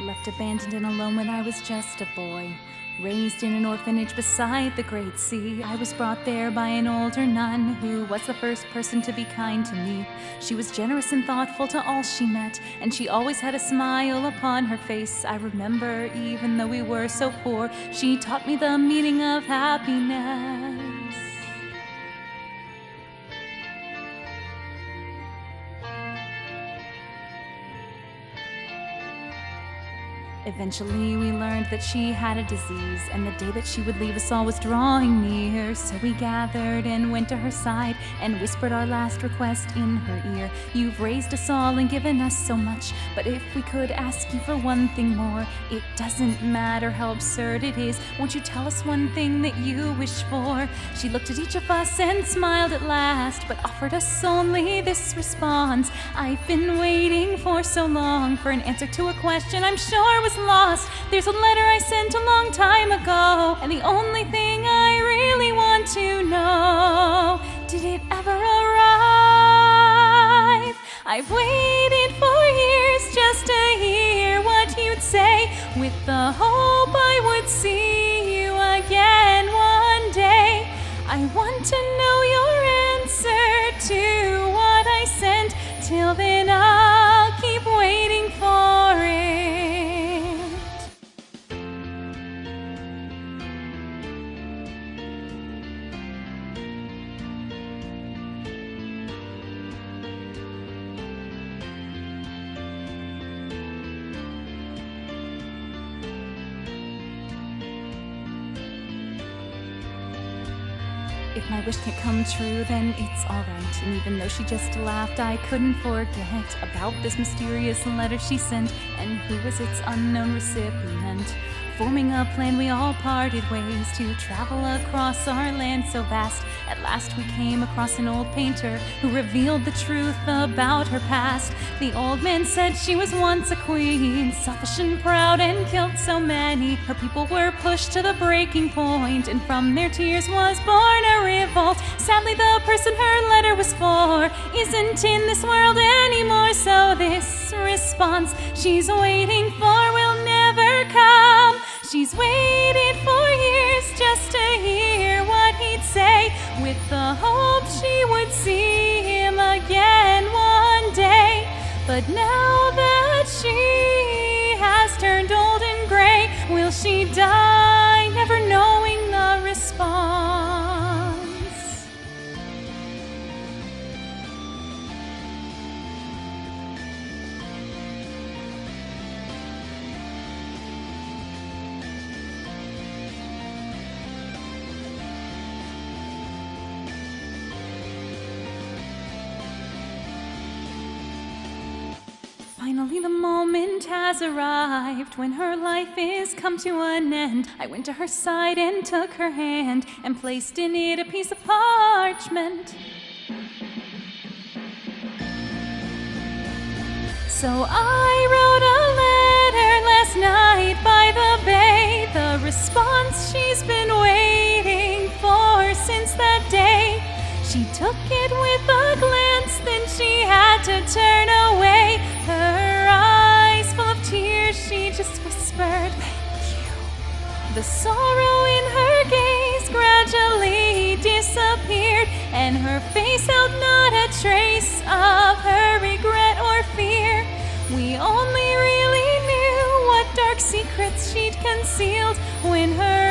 Left abandoned and alone when I was just a boy. Raised in an orphanage beside the Great Sea, I was brought there by an older nun who was the first person to be kind to me. She was generous and thoughtful to all she met, and she always had a smile upon her face. I remember, even though we were so poor, she taught me the meaning of happiness. Eventually, we learned that she had a disease, and the day that she would leave us all was drawing near. So we gathered and went to her side and whispered our last request in her ear. You've raised us all and given us so much, but if we could ask you for one thing more, it doesn't matter how absurd it is. Won't you tell us one thing that you wish for? She looked at each of us and smiled at last, but offered us only this response. I've been waiting for so long for an answer to a question I'm sure was lost. There's a letter I sent a long time ago, and the only thing I really want to know, did it ever arrive? I've waited for years just to hear what you'd say, with the hope I would see you again one day. I want to know your answer to what I sent. Till then I'll keep waiting for it. If my wish can't come true, then it's alright. And even though she just laughed, I couldn't forget about this mysterious letter she sent, and who was its unknown recipient. Forming a plan, we all parted ways to travel across our land so vast. At last we came across an old painter who revealed the truth about her past. The old man said she was once a queen, selfish and proud, and killed so many. Her people were pushed to the breaking point, and from their tears was born a revolt. Sadly, the person her letter was for isn't in this world anymore, so this response she's waiting for will never come. She's waited for years just to hear what he'd say, with the hope she would see him again one day. But now that she has turned old and gray, will she die never knowing the response? Finally, the moment has arrived when her life is come to an end. I went to her side and took her hand and placed in it a piece of parchment. So I wrote a letter last night by the bay, the response she's been waiting for since that day. She took it with a glance, then she had to turn away. Her eyes full of tears, she just whispered, "Thank you." The sorrow in her gaze gradually disappeared, and her face held not a trace of her regret or fear. We only really knew what dark secrets she'd concealed when her